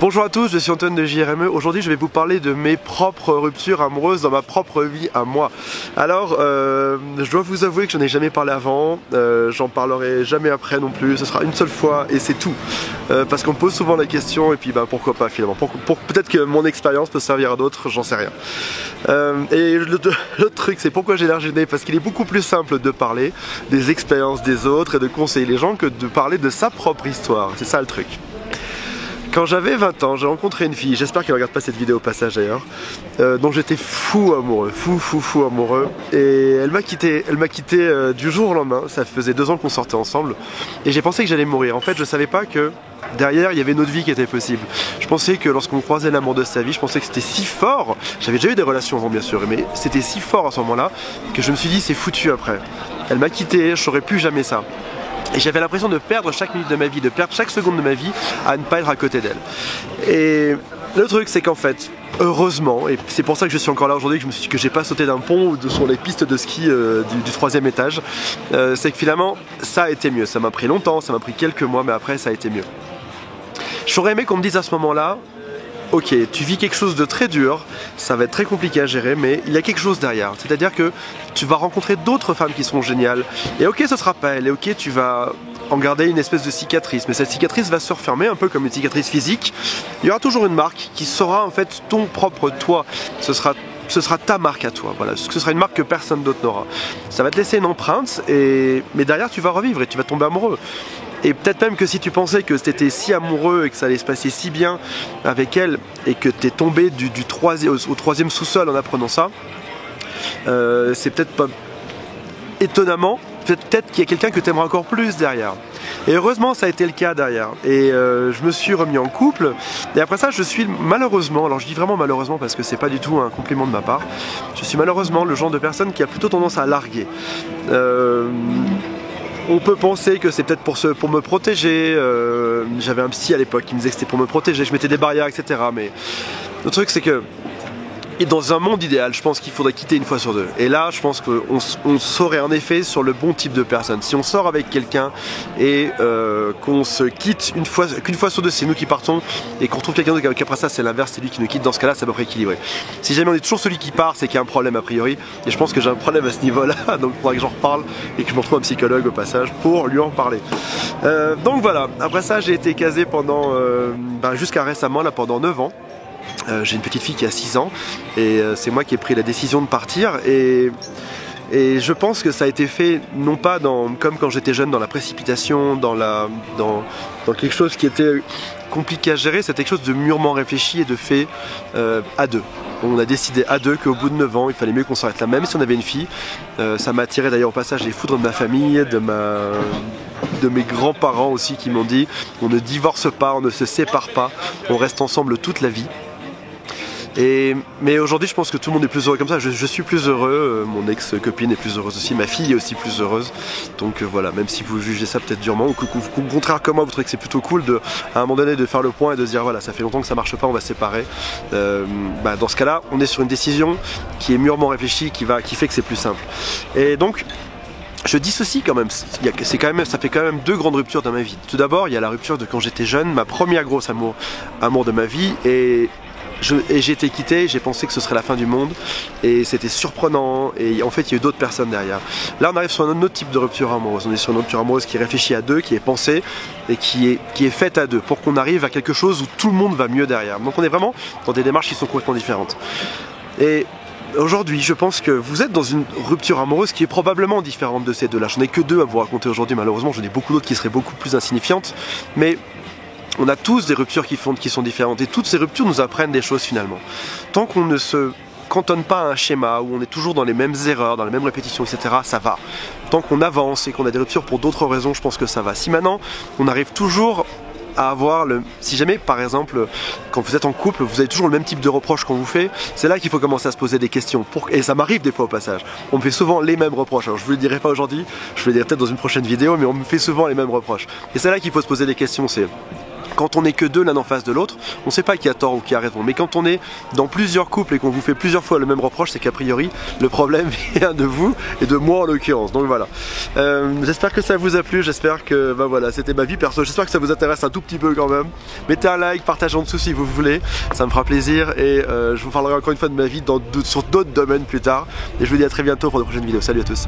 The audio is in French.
Bonjour à tous, je suis Antoine de JRME. Aujourd'hui je vais vous parler de mes propres ruptures amoureuses dans ma propre vie à moi. Alors je dois vous avouer que j'en ai jamais parlé avant, j'en parlerai jamais après non plus, ce sera une seule fois et c'est tout. Parce qu'on me pose souvent la question et puis pourquoi pas finalement. Peut-être que mon expérience peut servir à d'autres, j'en sais rien. Et l'autre truc c'est pourquoi j'ai l'air gêné, parce qu'il est beaucoup plus simple de parler des expériences des autres et de conseiller les gens que de parler de sa propre histoire, c'est ça le truc. Quand j'avais 20 ans, j'ai rencontré une fille, j'espère qu'elle ne regarde pas cette vidéo au passage d'ailleurs, dont j'étais fou amoureux, fou amoureux, et elle m'a quitté du jour au lendemain. Ça faisait 2 ans qu'on sortait ensemble, et j'ai pensé que j'allais mourir. En fait, je savais pas que derrière il y avait une autre vie qui était possible. Je pensais que lorsqu'on croisait l'amour de sa vie, je pensais que c'était si fort, j'avais déjà eu des relations avant bien sûr, mais c'était si fort à ce moment-là, que je me suis dit c'est foutu après. Elle m'a quitté, je saurais plus jamais ça. Et j'avais l'impression de perdre chaque minute de ma vie, de perdre chaque seconde de ma vie à ne pas être à côté d'elle. Et le truc c'est qu'en fait, heureusement, et c'est pour ça que je suis encore là aujourd'hui, que je me suis dit que j'ai pas sauté d'un pont ou sur les pistes de ski du 3e étage, c'est que finalement ça a été mieux. Ça m'a pris longtemps, ça m'a pris quelques mois, mais après ça a été mieux. J'aurais aimé qu'on me dise à ce moment-là, ok, tu vis quelque chose de très dur, ça va être très compliqué à gérer, mais il y a quelque chose derrière. C'est-à-dire que tu vas rencontrer d'autres femmes qui seront géniales. Et ok, ce sera pas elle, et ok, tu vas en garder une espèce de cicatrice. Mais cette cicatrice va se refermer, un peu comme une cicatrice physique. Il y aura toujours une marque qui sera en fait ton propre toi. Ce sera ta marque à toi, voilà. Ce sera une marque que personne d'autre n'aura. Ça va te laisser une empreinte, mais derrière tu vas revivre et tu vas tomber amoureux. Et peut-être même que si tu pensais que tu étais si amoureux et que ça allait se passer si bien avec elle et que tu es tombé au 3e sous-sol en apprenant ça, c'est peut-être pas étonnamment, peut-être qu'il y a quelqu'un que tu aimeras encore plus derrière. Et heureusement ça a été le cas derrière. Et je me suis remis en couple. Et après ça je suis malheureusement, alors je dis vraiment malheureusement parce que c'est pas du tout un compliment de ma part, je suis malheureusement le genre de personne qui a plutôt tendance à larguer. On peut penser que c'est peut-être pour me protéger, j'avais un psy à l'époque qui me disait que c'était pour me protéger, je mettais des barrières, etc. Mais le truc c'est que, et dans un monde idéal, je pense qu'il faudrait quitter une fois sur 2. Et là, je pense qu'on saurait en effet sur le bon type de personne. Si on sort avec quelqu'un et qu'on se quitte qu'une fois sur 2, c'est nous qui partons, et qu'on trouve quelqu'un d'autre qu'après ça, c'est l'inverse, c'est lui qui nous quitte. Dans ce cas-là, c'est à peu près équilibré. Si jamais on est toujours celui qui part, c'est qu'il y a un problème a priori. Et je pense que j'ai un problème à ce niveau-là, donc il faudra que j'en reparle et que je me retrouve un psychologue au passage pour lui en parler. Donc voilà. Après ça, j'ai été casé pendant jusqu'à récemment, là, pendant 9 ans. J'ai une petite fille qui a 6 ans et c'est moi qui ai pris la décision de partir et je pense que ça a été fait non pas comme quand j'étais jeune dans la précipitation, dans quelque chose qui était compliqué à gérer, c'était quelque chose de mûrement réfléchi et de fait à 2. On a décidé à 2 qu'au bout de 9 ans il fallait mieux qu'on s'arrête là, même si on avait une fille. Ça m'a attiré d'ailleurs au passage les foudres de ma famille, de mes grands-parents aussi qui m'ont dit on ne divorce pas, on ne se sépare pas, on reste ensemble toute la vie. Mais aujourd'hui je pense que tout le monde est plus heureux comme ça, je suis plus heureux, mon ex-copine est plus heureuse aussi, ma fille est aussi plus heureuse, donc voilà, même si vous jugez ça peut-être durement, ou au contraire comme moi vous trouvez que c'est plutôt cool à un moment donné de faire le point et de se dire voilà ça fait longtemps que ça marche pas, on va se séparer, dans ce cas là on est sur une décision qui est mûrement réfléchie, qui fait que c'est plus simple. Et donc je dissocie quand même, ça fait quand même 2 grandes ruptures dans ma vie. Tout d'abord il y a la rupture de quand j'étais jeune, ma première grosse amour de ma vie, et j'ai été quitté, j'ai pensé que ce serait la fin du monde et c'était surprenant et en fait il y a eu d'autres personnes derrière. Là on arrive sur un autre type de rupture amoureuse, on est sur une rupture amoureuse qui est réfléchie à 2, qui est pensée et qui est faite à 2 pour qu'on arrive à quelque chose où tout le monde va mieux derrière. Donc on est vraiment dans des démarches qui sont complètement différentes. Et aujourd'hui, je pense que vous êtes dans une rupture amoureuse qui est probablement différente de ces 2 là. J'en ai que 2 à vous raconter aujourd'hui malheureusement, j'en ai beaucoup d'autres qui seraient beaucoup plus insignifiantes, mais on a tous des ruptures qui sont différentes et toutes ces ruptures nous apprennent des choses finalement. Tant qu'on ne se cantonne pas à un schéma où on est toujours dans les mêmes erreurs, dans les mêmes répétitions, etc., ça va. Tant qu'on avance et qu'on a des ruptures pour d'autres raisons, je pense que ça va. Si maintenant on arrive toujours à avoir si jamais par exemple quand vous êtes en couple vous avez toujours le même type de reproche qu'on vous fait, c'est là qu'il faut commencer à se poser des questions, et ça m'arrive des fois au passage, on me fait souvent les mêmes reproches, alors je vous le dirai pas aujourd'hui, je vous le dirai peut-être dans une prochaine vidéo, mais on me fait souvent les mêmes reproches, et c'est là qu'il faut se poser des questions, c'est Quand on n'est que deux l'un en face de l'autre, on ne sait pas qui a tort ou qui a raison. Mais quand on est dans plusieurs couples et qu'on vous fait plusieurs fois le même reproche, c'est qu'a priori le problème vient de vous et de moi en l'occurrence. Donc voilà. J'espère que ça vous a plu, j'espère que voilà, c'était ma vie perso. J'espère que ça vous intéresse un tout petit peu quand même. Mettez un like, partagez en dessous si vous voulez, ça me fera plaisir et je vous parlerai encore une fois de ma vie sur d'autres domaines plus tard. Et je vous dis à très bientôt pour de prochaines vidéos. Salut à tous.